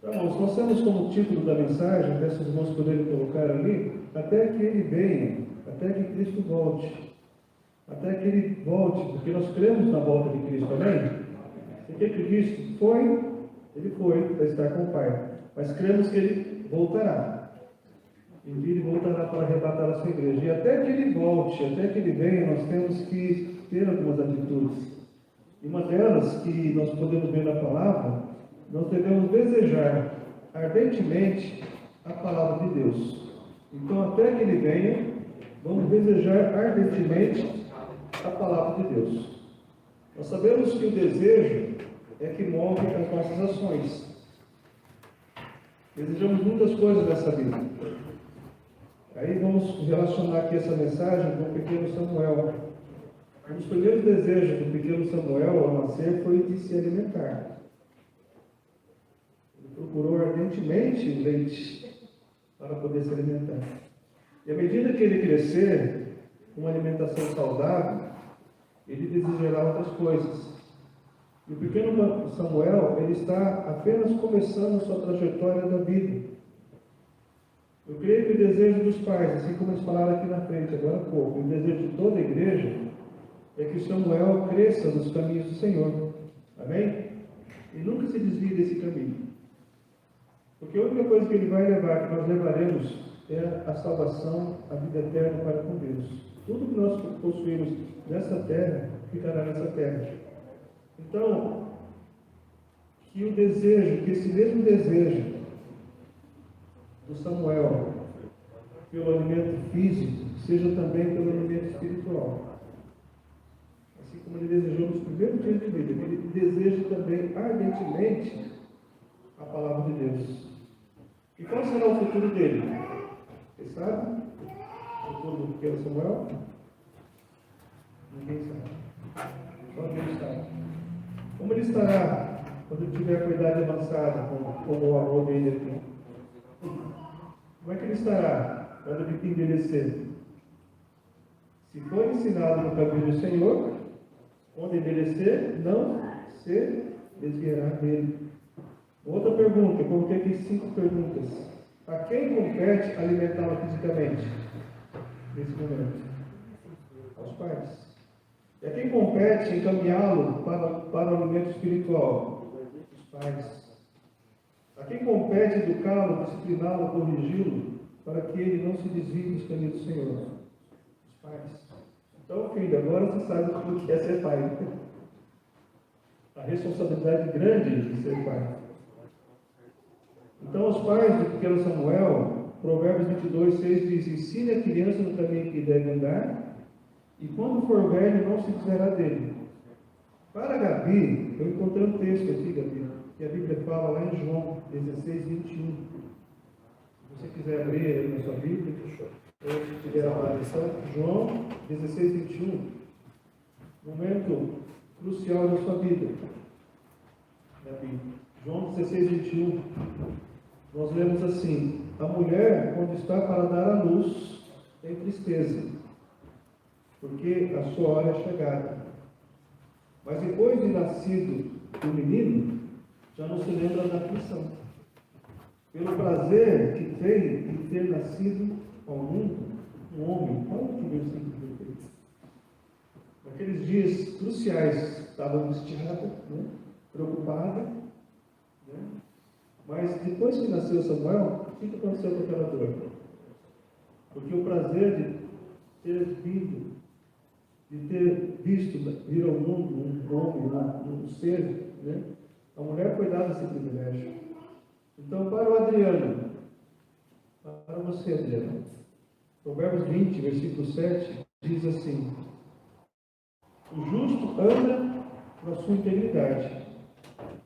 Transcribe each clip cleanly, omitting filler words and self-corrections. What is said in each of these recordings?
Irmãos, nós temos como título da mensagem, peço aos irmãos poderem colocar ali, até que ele venha, até que Cristo volte. Até que ele volte, porque nós cremos na volta de Cristo, amém? Porque Cristo foi, ele foi para estar com o Pai, mas cremos que ele voltará. Um dia ele voltará para arrebatar a sua igreja. E até que ele volte, até que ele venha, nós temos que ter algumas atitudes. E uma delas que nós podemos ver na palavra, nós devemos desejar ardentemente a palavra de Deus. Então, até que ele venha, vamos desejar ardentemente a palavra de Deus. Nós sabemos que o desejo é que move as nossas ações. Desejamos muitas coisas nessa vida. Aí vamos relacionar aqui essa mensagem com o pequeno Samuel. Um dos primeiros desejos do pequeno Samuel ao nascer foi de se alimentar. Ele procurou ardentemente leite para poder se alimentar. E à medida que ele crescer, com uma alimentação saudável, ele desejará outras coisas. E o pequeno Samuel, ele está apenas começando sua trajetória da vida. Eu creio que o desejo dos pais, assim como eles falaram aqui na frente, agora há pouco, o desejo de toda a igreja, é que Samuel cresça nos caminhos do Senhor. Amém? E nunca se desvie desse caminho. Porque a única coisa que ele vai levar, que nós levaremos, é a salvação, a vida eterna para com Deus. Tudo que nós possuímos nessa terra, ficará nessa terra. Então, que o desejo, que esse mesmo desejo do Samuel pelo alimento físico, seja também pelo alimento espiritual. Assim como ele desejou nos primeiros dias de vida, que ele deseja também ardentemente a palavra de Deus. E qual será o futuro dele? Você sabe? O futuro do pequeno Samuel? Ninguém sabe. Só Deus sabe. Como ele estará quando ele tiver com a idade avançada, como o avô dele aqui? Como é que ele estará quando ele envelhecer? Se for ensinado no caminho do Senhor, quando envelhecer, não se desviará dele. Outra pergunta, eu coloquei aqui 5 perguntas. A quem compete alimentá-lo fisicamente? Nesse momento? Aos pais. E a quem compete encaminhá-lo para o alimento espiritual? Os pais. A quem compete educá-lo, discipliná-lo, corrigi-lo, para que ele não se desvie dos caminhos do Senhor? Os pais. Então, filho, agora você sabe o que é ser pai. A responsabilidade grande de ser pai. Então, os pais do pequeno Samuel, Provérbios 22, 6 diz: ensine a criança no caminho que deve andar, e quando for velho, não se desviará dele. Para Gabi, eu encontrei um texto aqui, Gabi, que a Bíblia fala lá em João 16, 21. Se você quiser abrir aí na sua Bíblia, ou se tiver a aparição, João 16, 21. Momento crucial da sua vida, Gabi. João 16, 21. Nós lemos assim: a mulher, quando está para dar à luz, tem tristeza, porque a sua hora é chegada. Mas depois de nascido o menino, já não se lembra da aflição, pelo prazer que tem em ter nascido ao mundo um homem. Olha que versículo perfeito. Naqueles dias cruciais, estava angustiada, preocupada, mas depois que nasceu Samuel, o que aconteceu com aquela dor? Porque o prazer de ter vindo, de ter visto vir ao mundo um homem, um ser, a mulher foi dada esse privilégio. Então, para o Adriano, para você, Adriano, Provérbios 20, versículo 7, diz assim: o justo anda na sua integridade,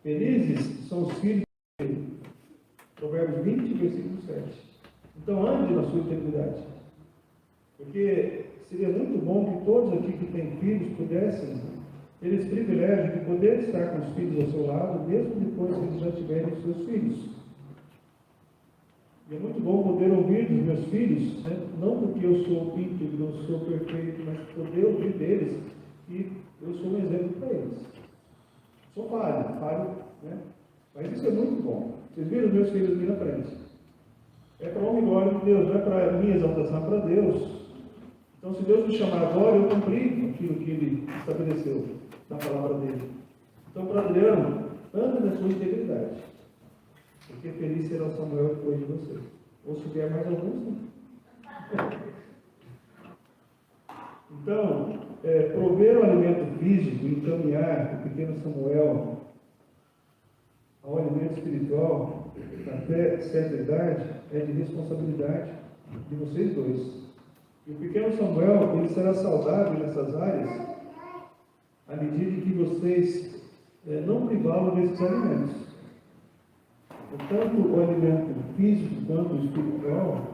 felizes são os filhos dele. Provérbios 20, versículo 7. Então, ande na sua integridade. Porque seria muito bom que todos aqui que têm filhos pudessem ter esse privilégio de poder estar com os filhos ao seu lado, mesmo depois que eles já tiverem os seus filhos. E é muito bom poder ouvir dos meus filhos, não porque eu sou íntegro, eu sou perfeito, mas poder ouvir deles que eu sou um exemplo para eles. Sou falho, mas isso é muito bom. Vocês viram os meus filhos aqui na frente? É para a honra e glória de Deus, não é para a minha exaltação, é para Deus. Então, se Deus me chamar agora, eu cumpri aquilo que Ele estabeleceu na palavra dele. Então, para Adriano, ande na sua integridade. Porque feliz será o Samuel depois de você. Ou se vier mais alguns, né? Então, prover o alimento físico e encaminhar o pequeno Samuel ao alimento espiritual até certa idade é de responsabilidade de vocês dois. E o pequeno Samuel, ele será saudável nessas áreas à medida que vocês não privá-lo desses alimentos. Tanto o alimento físico quanto o espiritual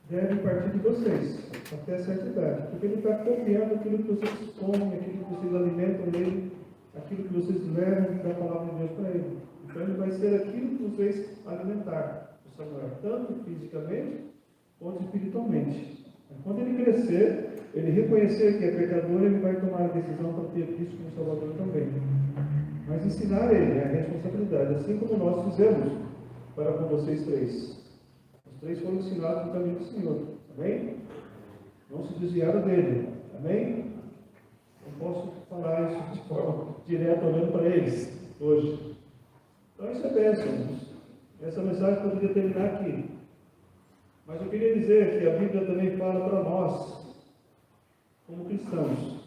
deve partir de vocês até certa idade, porque ele está copiando aquilo que vocês comem, aquilo que vocês alimentam nele, aquilo que vocês levam da palavra de Deus para ele. Então ele vai ser aquilo que vocês alimentaram, o Samuel, tanto fisicamente quanto espiritualmente. Quando ele crescer, ele reconhecer que é pecador, ele vai tomar a decisão para ter Cristo como Salvador também. Mas ensinar ele a responsabilidade, assim como nós fizemos para com vocês três. Os três foram ensinados no caminho do Senhor. Amém? Não se desviaram dele. Amém? Não posso falar isso de forma direta olhando para eles hoje. Então isso é bênção. Essa mensagem poderia terminar aqui. Mas eu queria dizer que a Bíblia também fala para nós, como cristãos,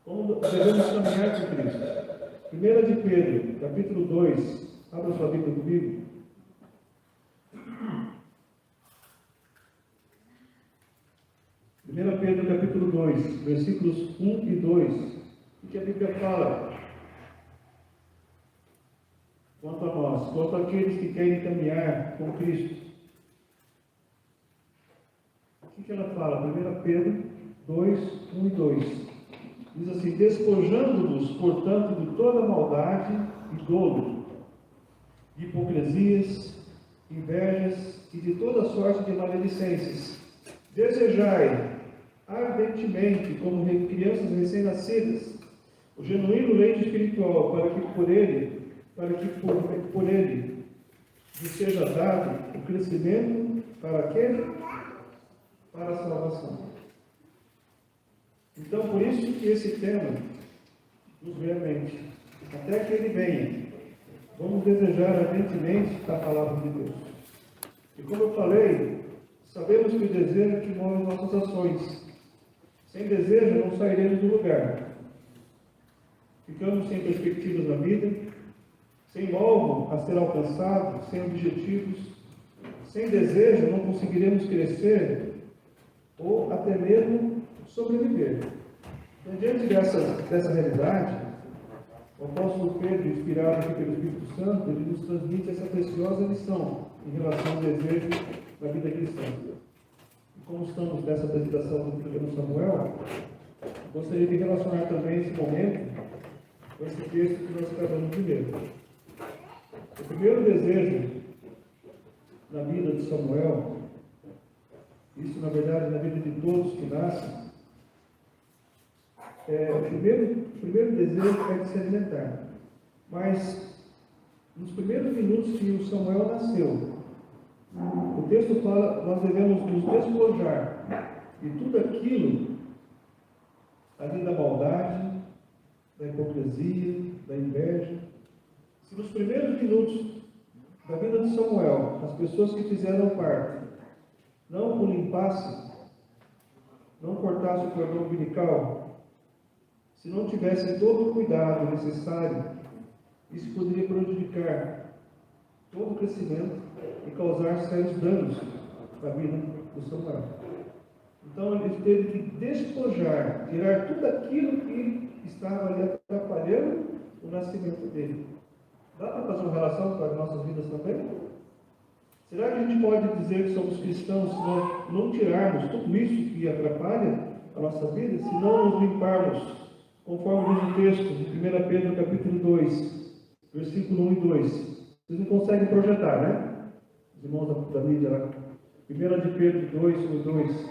como devemos caminhar com Cristo. 1 de Pedro, capítulo 2, abra sua Bíblia comigo. 1 Pedro, capítulo 2, versículos 1 e 2. O que a Bíblia fala? Quanto a nós, quanto àqueles que querem caminhar com Cristo. O que ela fala? 1 Pedro 2, 1 e 2. Diz assim: despojando-vos, portanto, de toda maldade e dolo, de hipocrisias, invejas e de toda sorte de maledicências. Desejai ardentemente, como crianças recém-nascidas, o genuíno leite espiritual, para que por ele lhe seja dado o crescimento para quê? Para a salvação. Então, por isso que esse tema nos vem à mente. Até que ele venha, vamos desejar ardentemente a palavra de Deus. E como eu falei, sabemos que o desejo é que move nossas ações. Sem desejo, não sairemos do lugar. Ficamos sem perspectivas na vida, sem alvo a ser alcançado, sem objetivos. Sem desejo, não conseguiremos crescer ou até mesmo sobreviver. Então, diante dessa realidade, o apóstolo Pedro, inspirado aqui pelo Espírito Santo, ele nos transmite essa preciosa lição em relação ao desejo da vida cristã. E como estamos nessa apresentação do pequeno Samuel, gostaria de relacionar também esse momento com esse texto que nós acabamos de ler. O primeiro desejo na vida de Samuel, isso na verdade na vida de todos que nascem, o primeiro desejo é de se alimentar. Mas nos primeiros minutos que o Samuel nasceu, o texto fala, nós devemos nos despojar de tudo aquilo, além da maldade, da hipocrisia, da inveja. Se nos primeiros minutos da vida de Samuel, as pessoas que fizeram parte não o limpassem, não cortassem o cordão umbilical, se não tivessem todo o cuidado necessário, isso poderia prejudicar todo o crescimento e causar sérios danos na vida do Samuel. Então ele teve que despojar, tirar tudo aquilo que estava ali atrapalhando o nascimento dele. Dá para fazer uma relação com as nossas vidas também? Será que a gente pode dizer que somos cristãos se nós não tirarmos tudo isso que atrapalha a nossa vida, se não nos limparmos, conforme diz o texto de 1 Pedro capítulo 2, versículo 1 e 2. Vocês não conseguem projetar, né? Os irmãos da mídia lá. 1 de Pedro 2, 1 e 2.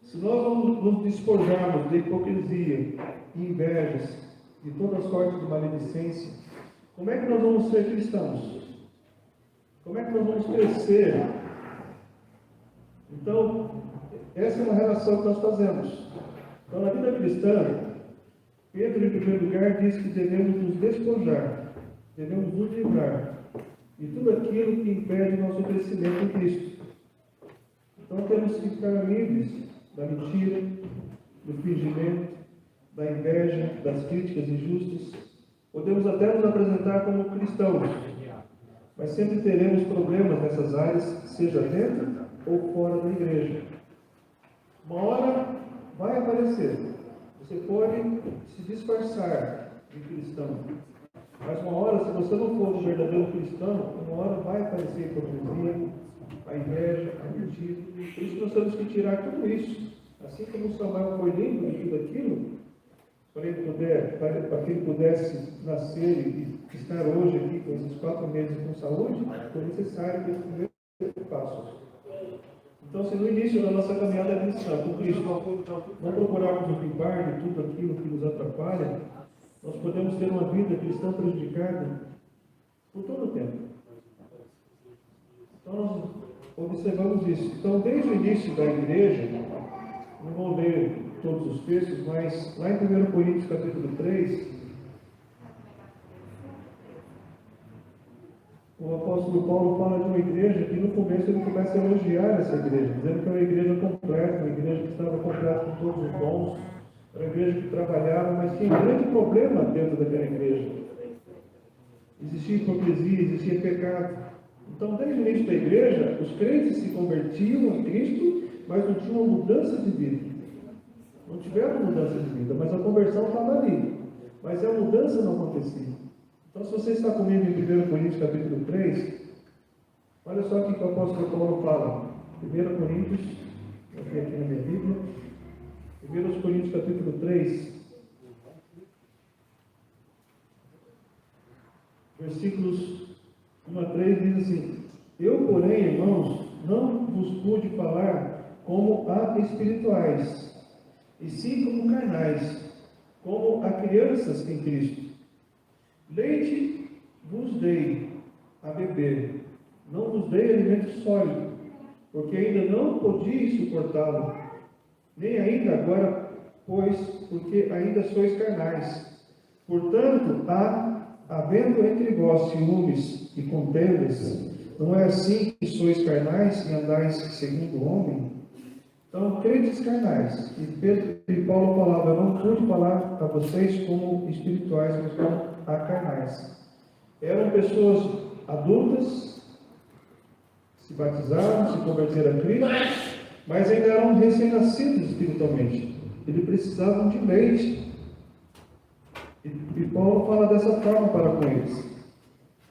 Se nós não nos despojarmos de hipocrisia e invejas, de toda sorte de maledicência, como é que nós vamos ser cristãos? Como é que nós vamos crescer? Então, essa é uma relação que nós fazemos. Então, na vida cristã, Pedro, em primeiro lugar, diz que devemos nos despojar, devemos nos livrar de tudo aquilo que impede o nosso crescimento em Cristo. Então, temos que ficar livres da mentira, do fingimento, da inveja, das críticas injustas. Podemos até nos apresentar como cristãos, mas sempre teremos problemas nessas áreas, seja dentro ou fora da igreja. Uma hora vai aparecer. Você pode se disfarçar de cristão, mas uma hora, se você não for um verdadeiro cristão, uma hora vai aparecer a hipocrisia, a inveja, a mentira. Por isso nós temos que tirar tudo isso. Assim como Samuel foi limpo de tudo aquilo, para que ele pudesse nascer e estar hoje aqui com esses 4 meses com saúde, foi necessário que ele primeiro passo. Então, se no início da nossa caminhada cristã com Cristo não procurarmos nos limpar de tudo aquilo que nos atrapalha, nós podemos ter uma vida cristã prejudicada por todo o tempo. Então, nós observamos isso. Então, desde o início da igreja, não vou ler todos os textos, mas lá em 1 Coríntios capítulo 3, o apóstolo Paulo fala de uma igreja que no começo ele começa a elogiar essa igreja, dizendo que era uma igreja completa, uma igreja que estava completa com todos os dons, era uma igreja que trabalhava, mas tinha um grande problema dentro daquela igreja. Existia hipocrisia, existia pecado. Então, desde o início da igreja, os crentes se convertiam em Cristo, mas não tinham mudança de vida. Não tiveram mudança de vida, mas a conversão estava ali. Mas a mudança não acontecia. Então, se você está comigo em 1 Coríntios capítulo 3, olha só o que o apóstolo Paulo fala. 1 Coríntios, eu tenho aqui na minha Bíblia, 1 Coríntios capítulo 3, versículos 1 a 3, diz assim: Eu, porém, irmãos, não vos pude falar como a espirituais, e sim como carnais, como a crianças em Cristo. Leite vos dei a beber, não vos dei alimento sólido, porque ainda não podiais suportá-lo, nem ainda agora, pois, porque ainda sois carnais. Portanto, havendo entre vós ciúmes e contendas, não é assim que sois carnais e andais segundo o homem? Então, crentes carnais. E Pedro e Paulo falavam: eu não pude falar a vocês como espirituais, mas como a carnais. Eram pessoas adultas, se batizaram, se converteram a Cristo, mas ainda eram recém-nascidos espiritualmente. Eles precisavam de leite. E Paulo fala dessa forma para com eles.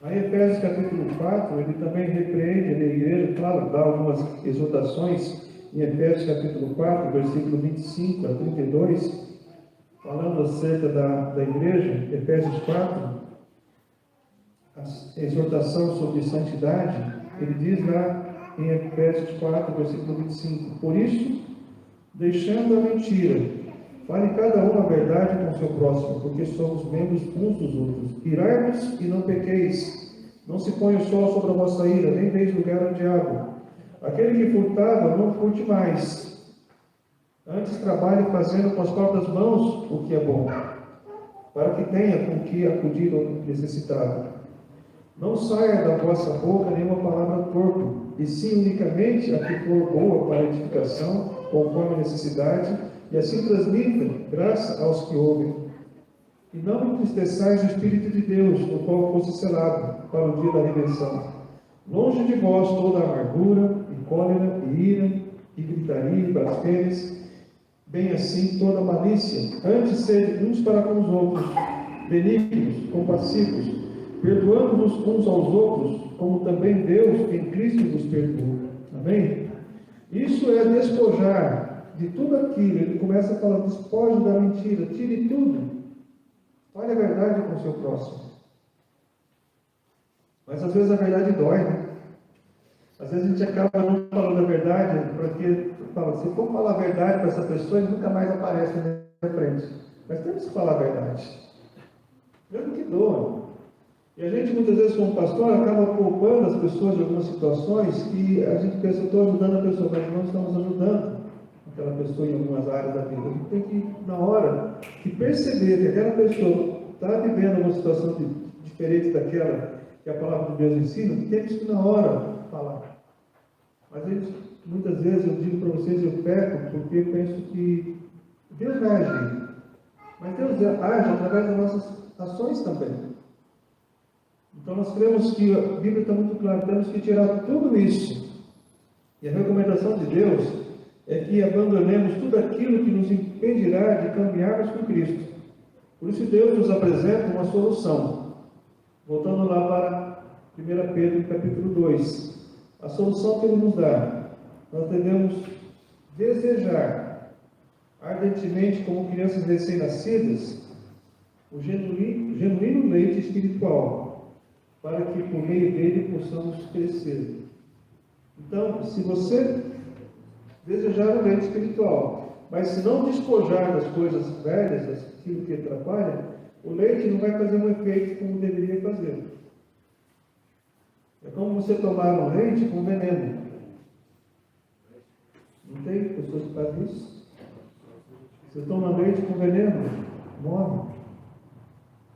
Aí, em Efésios capítulo 4, ele também repreende a igreja, claro, dá algumas exortações. Em Efésios capítulo 4, versículo 25 a 32, falando acerca da igreja, Efésios 4, a exortação sobre santidade, ele diz lá em Efésios 4, versículo 25: Por isso, deixando a mentira, fale cada um a verdade com o seu próximo, porque somos membros uns dos outros. Irai-vos e não pequeis, não se ponha o sol sobre a vossa ira, nem deis lugar ao diabo. Aquele que furtava, não furte mais. Antes trabalhe fazendo com as próprias mãos o que é bom, para que tenha com que acudir ao necessitado. Não saia da vossa boca nenhuma palavra torpe, e sim unicamente a que for boa para a edificação, conforme a necessidade, e assim transmita graça aos que ouvem. E não entristeçais o Espírito de Deus, no qual fosse selado para o dia da redenção. Longe de vós toda a amargura, e cólera, e ira, e gritaria, e blasfêmias, bem assim toda malícia. Antes sede uns para com os outros, benignos, compassivos, perdoando-vos uns aos outros, como também Deus em Cristo vos perdoou. Amém? Isso é despojar de tudo aquilo. Ele começa a falar: despoje da mentira, tire tudo. Fale a verdade com o seu próximo. Mas às vezes a verdade dói, né? Às vezes a gente acaba não falando a verdade, porque fala, se for falar a verdade para essa pessoa, ele nunca mais aparece na minha frente. Mas temos que falar a verdade. Mesmo que doa. E a gente, muitas vezes, como pastor, acaba poupando as pessoas de algumas situações que a gente pensa, estou ajudando a pessoa, mas não estamos ajudando aquela pessoa em algumas áreas da vida. A gente tem que, na hora de perceber que aquela pessoa está vivendo uma situação diferente daquela que a palavra de Deus ensina, temos que, na hora, falar. Mas muitas vezes, eu digo para vocês, eu peco porque penso que Deus vai agir. Mas Deus age através das nossas ações também. Então nós cremos que a Bíblia está muito clara, temos que tirar tudo isso. E a recomendação de Deus é que abandonemos tudo aquilo que nos impedirá de caminharmos com Cristo. Por isso Deus nos apresenta uma solução. Voltando lá para 1 Pedro capítulo 2. A solução que Ele nos dá. Nós devemos desejar ardentemente, como crianças recém-nascidas, o genuíno leite espiritual, para que por meio dele possamos crescer. Então, se você desejar o leite espiritual, mas se não despojar das coisas velhas, aquilo que atrapalha, o leite não vai fazer um efeito como deveria fazer. É como você tomar um leite com veneno. Não tem pessoas que fazem isso? Você toma leite com veneno, morre.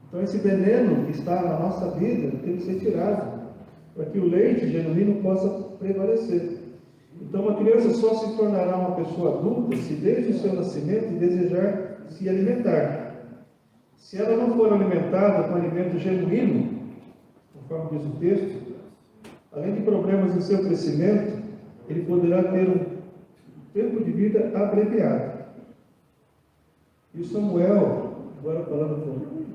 Então esse veneno que está na nossa vida tem que ser tirado, para que o leite genuíno possa prevalecer. Então uma criança só se tornará uma pessoa adulta se desde o seu nascimento desejar se alimentar. Se ela não for alimentada com alimento genuíno, conforme diz o texto, além de problemas em seu crescimento, ele poderá ter um tempo de vida abreviado. E o Samuel, agora falando com o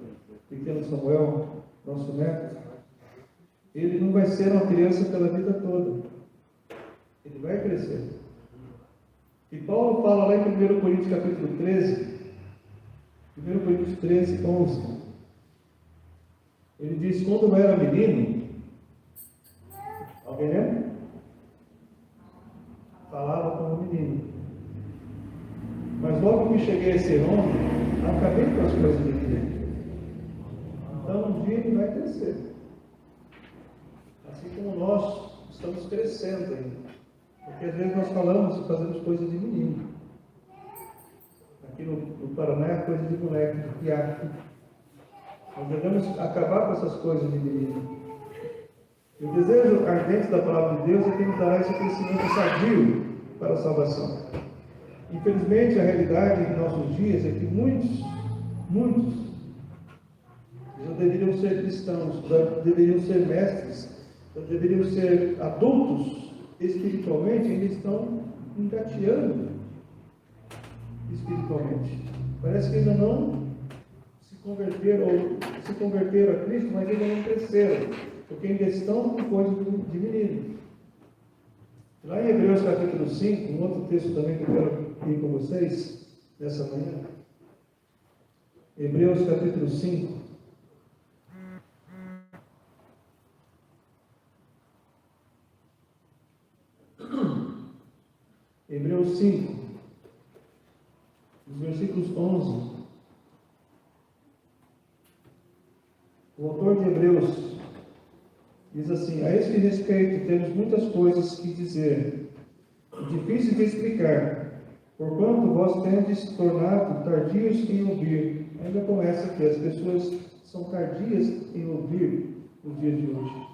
pequeno Samuel, nosso neto, ele não vai ser uma criança pela vida toda. Ele vai crescer. E Paulo fala lá em 1 Coríntios capítulo 13, 1 Coríntios 13, 11. Ele diz, quando eu era menino, alguém lembra? Falava como menino. Mas logo que cheguei a ser homem, acabei com as coisas de menino. Então um dia ele vai crescer. Assim como nós estamos crescendo ainda. Porque às vezes nós falamos e fazemos coisas de menino. Aqui no Paraná é coisa de moleque, de piaco. Nós devemos acabar com essas coisas de menino. E o desejo ardente da palavra de Deus é que nos dará esse crescimento sadio para a salvação. Infelizmente, a realidade em nossos dias é que muitos já deveriam ser cristãos, já deveriam ser mestres, já deveriam ser adultos espiritualmente, ainda estão engateando espiritualmente. Parece que ainda não se converteram a Cristo, mas ainda não cresceram, porque ainda estão com coisa de menino. Lá em Hebreus capítulo 5, um outro texto também que eu quero ir com vocês nessa manhã. Hebreus capítulo 5. Hebreus 5, os versículos 11. O autor de Hebreus diz assim: a este respeito temos muitas coisas que dizer, difíceis de explicar, porquanto vós tendes tornado tardios em ouvir. Ainda começa aqui, as pessoas são tardias em ouvir nos dias de hoje.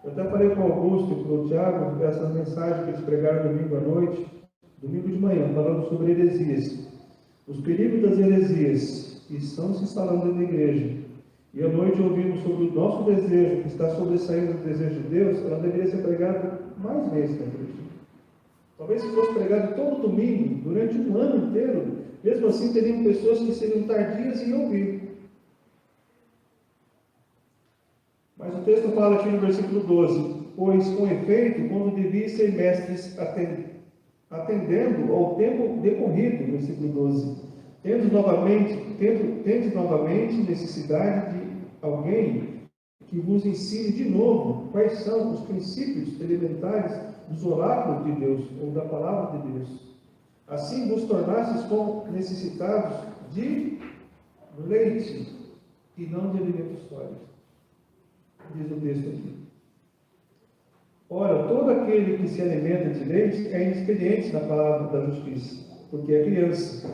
Eu até falei com o Augusto e com o Tiago, essa mensagem que eles pregaram domingo à noite, domingo de manhã, falando sobre heresias. Os perigos das heresias que estão se instalando na igreja. E à noite ouvimos sobre o nosso desejo, que está sobressaindo do desejo de Deus. Ela deveria ser pregada mais vezes na igreja. Talvez se fosse pregado todo domingo, durante um ano inteiro, mesmo assim teriam pessoas que seriam tardias em ouvir. Mas o texto fala aqui no versículo 12: pois, com efeito, quando deviam ser mestres atendendo ao tempo decorrido, versículo 12, tendes novamente necessidade de alguém que vos ensine de novo quais são os princípios elementares dos oráculos de Deus, ou da palavra de Deus. Assim vos tornastes como necessitados de leite e não de alimento sólido. diz o texto aqui. Ora, todo aquele que se alimenta de leite é inexperiente na palavra da justiça, porque é criança.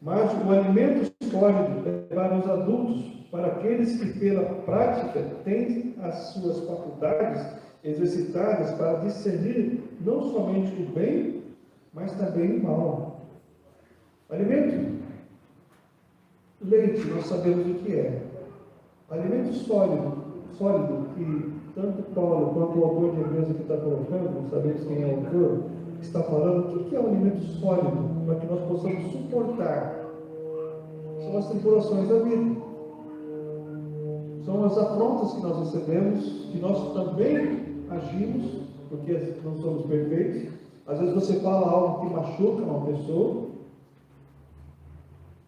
Mas o alimento sólido é para os adultos, para aqueles que pela prática têm as suas faculdades exercitadas para discernir não somente o bem, mas também o mal. Alimento, leite, nós sabemos o que é. Alimento sólido, que tanto Paulo quanto o autor de Hebreus que está colocando, não sabemos quem é o autor, está falando o que é um alimento sólido, para que nós possamos suportar. São as tribulações da vida. São as afrontas que nós recebemos, que nós também agimos, porque não somos perfeitos. Às vezes você fala algo que machuca uma pessoa,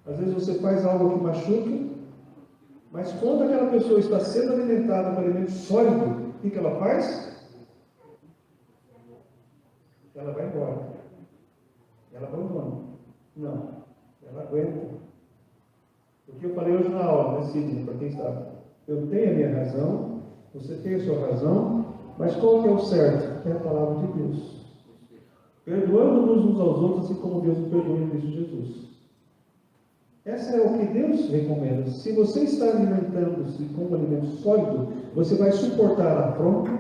às vezes você faz algo que machuca, mas quando aquela pessoa está sendo alimentada com alimento sólido, o que ela faz? Ela vai embora. Ela abandona. Não, ela aguenta. O que eu falei hoje na aula, né, Sidney, para quem sabe? Eu tenho a minha razão, você tem a sua razão, mas qual que é o certo? É a palavra de Deus. Perdoando-nos uns aos outros, assim como Deus nos perdoa em Cristo Jesus. Essa é o que Deus recomenda. Se você está alimentando-se com um alimento sólido, você vai suportar a afronta,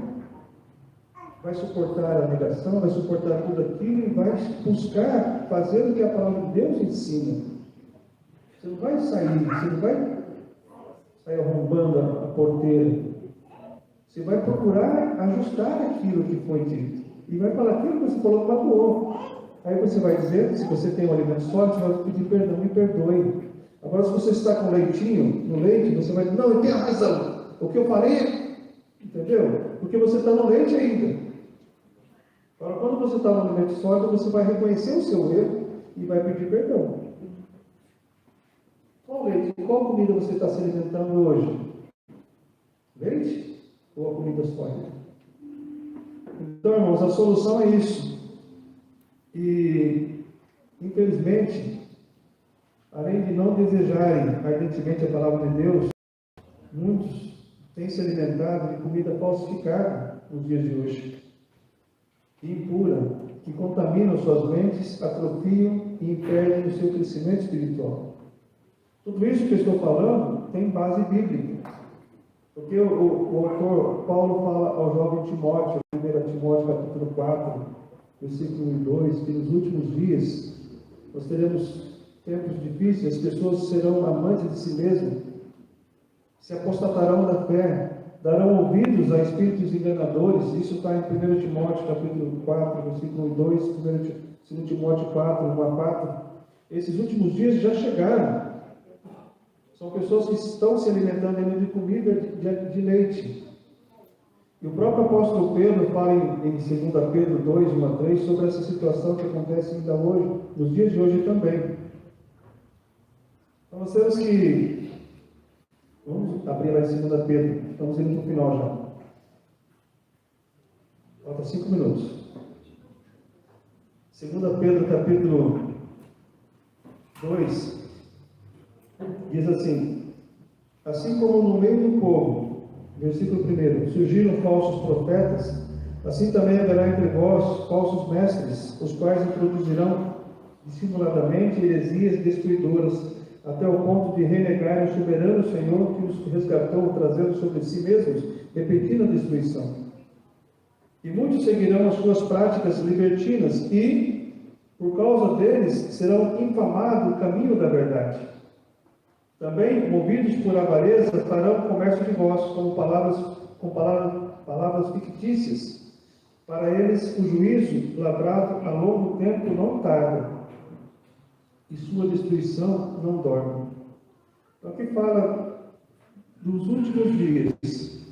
vai suportar a negação, vai suportar tudo aquilo e vai buscar fazer o que a palavra de Deus ensina. Você não vai sair, você não vai sair arrombando a porteira. Você vai procurar ajustar aquilo que foi dito. E vai falar aquilo que você falou que magoou. Aí você vai dizer, se você tem um alimento sólido, você vai pedir perdão, me perdoe. Agora, se você está com leitinho, no leite, você vai dizer, não, eu tenho razão. O que eu falei, entendeu? Porque você está no leite ainda. Agora, quando você está no alimento sólido, você vai reconhecer o seu erro e vai pedir perdão. Qual leite? Qual comida você está se alimentando hoje? Leite ou a comida sólida? Então, irmãos, a solução é isso. E, infelizmente, além de não desejarem ardentemente a palavra de Deus, muitos têm se alimentado de comida falsificada nos dias de hoje, impura, que contaminam suas mentes, atrofiam e impedem o seu crescimento espiritual. Tudo isso que eu estou falando tem base bíblica. Porque o autor Paulo fala ao jovem Timóteo, 1 Timóteo capítulo 4, versículo 1 e 2, que nos últimos dias nós teremos tempos difíceis, as pessoas serão amantes de si mesmas, se apostatarão da fé, darão ouvidos a espíritos enganadores. Isso está em 1 Timóteo capítulo 4, versículo 1 e 2, 2 Timóteo 4, 1 a 4. Esses últimos dias já chegaram. São pessoas que estão se alimentando ainda de comida de leite. E o próprio apóstolo Pedro fala em 2 Pedro 2, 1 a 3, sobre essa situação que acontece ainda hoje, nos dias de hoje também. Então nós temos que... Vamos abrir lá em 2 Pedro, estamos indo para o final já. Falta 5 minutos. 2 Pedro capítulo 2, diz assim como no meio do povo, versículo 1, surgiram falsos profetas, assim também haverá entre vós falsos mestres, os quais introduzirão dissimuladamente heresias destruidoras, até o ponto de renegarem o soberano Senhor que os resgatou, trazendo sobre si mesmos repentina destruição. E muitos seguirão as suas práticas libertinas e, por causa deles, serão infamado o caminho da verdade. Também, movidos por avareza, farão comércio de vós, com palavras fictícias. Para eles, o juízo, lavrado a longo tempo, não tarda, e sua destruição não dorme. Então, aqui fala dos últimos dias,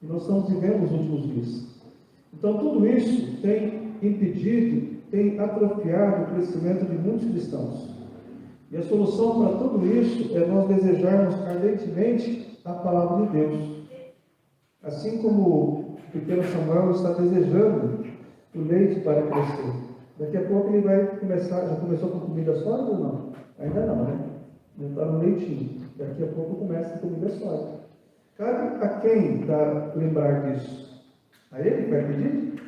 e nós estamos vivendo os últimos dias. Então, tudo isso tem impedido, tem atrofiado o crescimento de muitos cristãos. E a solução para tudo isso é nós desejarmos ardentemente a palavra de Deus. Assim como o pequeno Samuel está desejando o leite para crescer. Daqui a pouco ele vai começar, já começou com comida sólida ou não? Ainda não, né? Não está no leitinho. Daqui a pouco começa com comida sólida. Cabe a quem lembrar disso? A ele que vai pedir?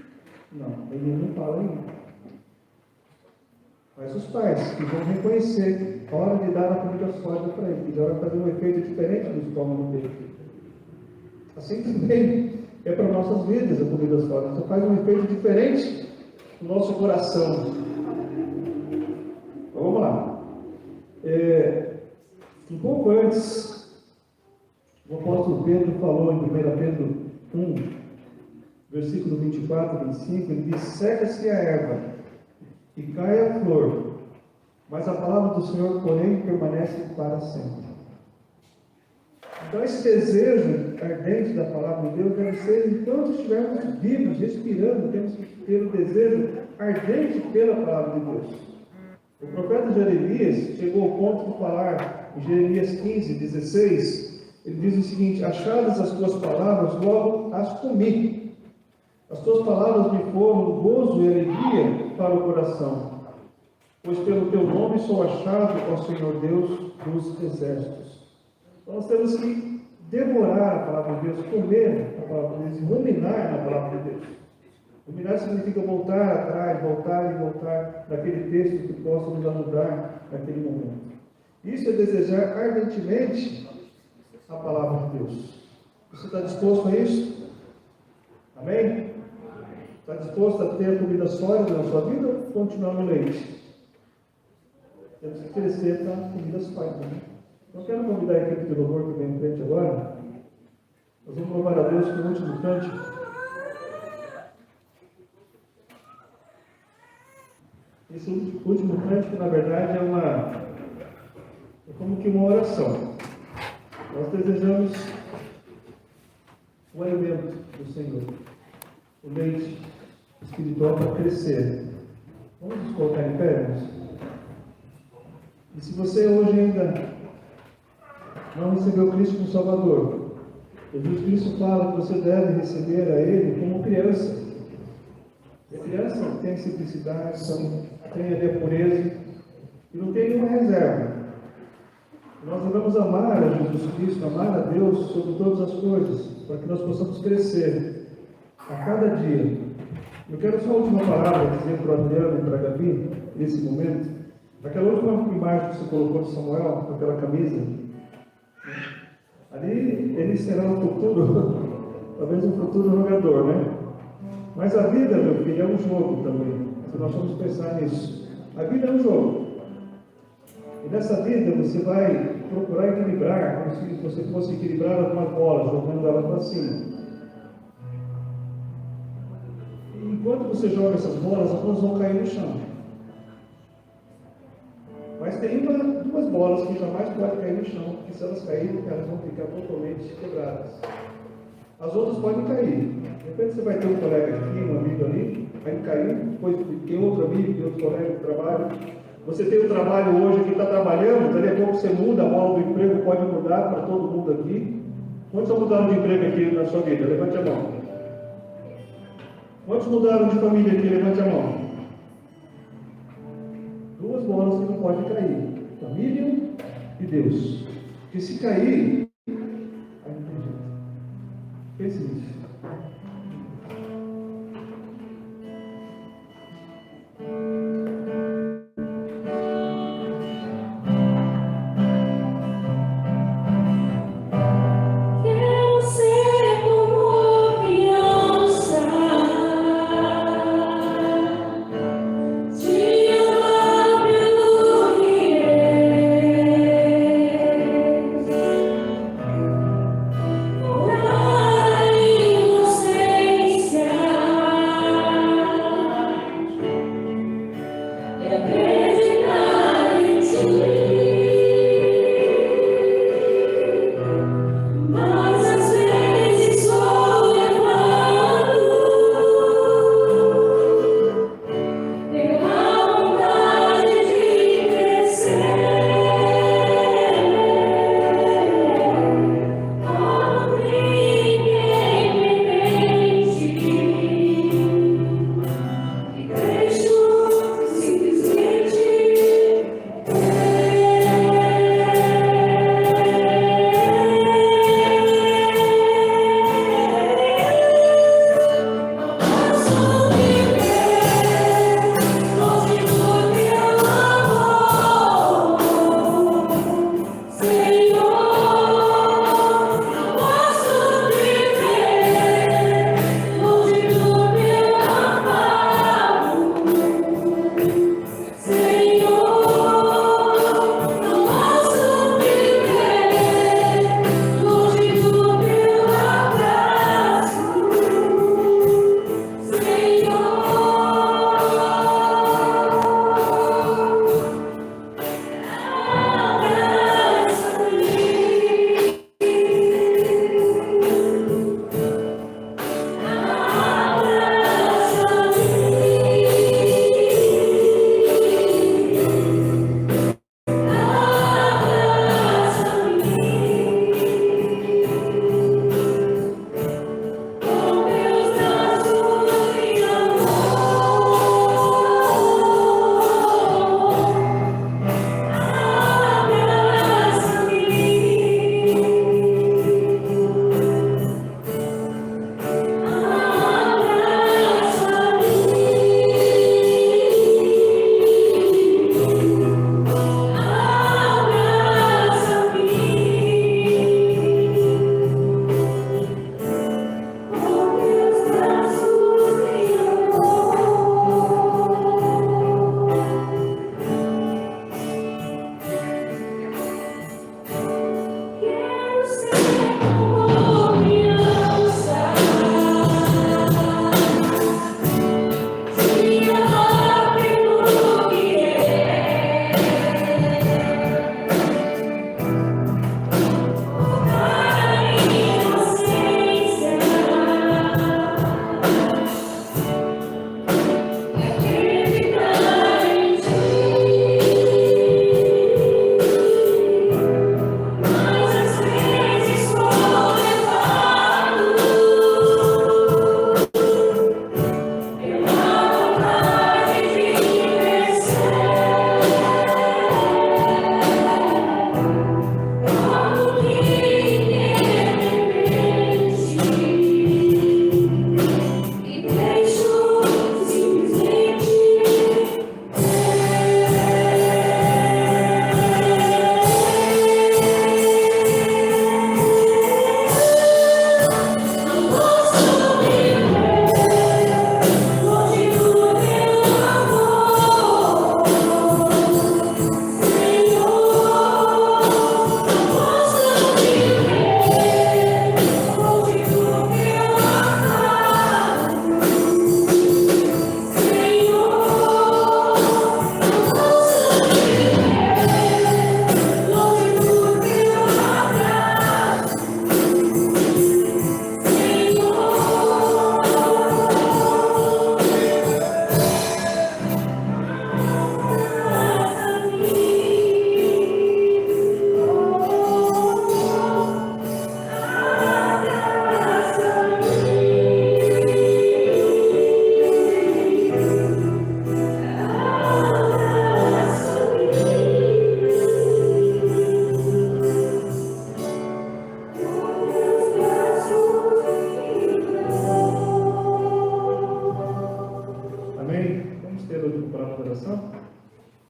Não, ele não fala ainda. Mas os pais que vão reconhecer a hora de dar a comida sólida para ele, que já vai fazer um efeito diferente no estômago dele. Assim também é para nossas vidas a comida sólida. Só faz um efeito diferente no nosso coração. Então, vamos lá. Um pouco antes, o apóstolo Pedro falou em 1 Pedro 1, versículo 24 e 25, ele diz: seca-se a erva e cai a flor, mas a palavra do Senhor, porém, permanece para sempre. Então, esse desejo ardente da palavra de Deus deve ser, enquanto estivermos vivos, respirando, temos que ter o desejo ardente pela palavra de Deus. O profeta Jeremias chegou ao ponto de falar, em Jeremias 15, 16, ele diz o seguinte: achadas as tuas palavras, logo as comi. As tuas palavras me foram gozo e alegria para o coração, pois pelo teu nome sou achado, ó Senhor Deus dos exércitos. Então nós temos que devorar a palavra de Deus, comer a palavra de Deus e ruminar na palavra de Deus. Ruminar significa voltar atrás, voltar e voltar naquele texto que possa nos ajudar naquele momento. Isso é desejar ardentemente a palavra de Deus. Você está disposto a isso? Amém? Está disposto a ter comida sólida na sua vida ou continuar no leite? Temos que crescer para comida sólida. Né? Eu quero convidar a equipe de louvor que vem em frente agora. Nós vamos louvar a Deus com o último cântico. Esse último cântico, na verdade, é como que uma oração. Nós desejamos o alimento do Senhor, o leite espiritual para crescer. Vamos nos colocar em pé, irmãos? E se você hoje ainda não recebeu Cristo como Salvador, Jesus Cristo fala que você deve receber a Ele como criança. A criança tem simplicidade, tem ali a pureza e não tem nenhuma reserva. Nós devemos amar a Jesus Cristo, amar a Deus sobre todas as coisas, para que nós possamos crescer a cada dia. Eu quero só a última palavra dizer para o Adriano e para a Gabi, nesse momento. Aquela última imagem que você colocou de Samuel, com aquela camisa, ali ele será um futuro, talvez um futuro jogador, né? Mas a vida, meu filho, é um jogo também. Se nós vamos pensar nisso. A vida é um jogo. E nessa vida você vai procurar equilibrar, como se você fosse equilibrar algumas bolas, jogando elas para cima. E enquanto você joga essas bolas, algumas vão cair no chão. Mas tem duas bolas que jamais podem cair no chão, porque se elas caírem, elas vão ficar totalmente quebradas. As outras podem cair. De repente você vai ter um colega aqui, um amigo ali, vai cair, depois tem outro amigo, tem outro colega de trabalho. Você tem um trabalho hoje que está trabalhando, daqui a pouco você muda, a bola do emprego pode mudar para todo mundo aqui. Quantos já mudaram de emprego aqui na sua vida? Levante a mão. Quantos mudaram de família aqui? Levante a mão. Duas bolas que não podem cair: família e Deus. Porque se cair,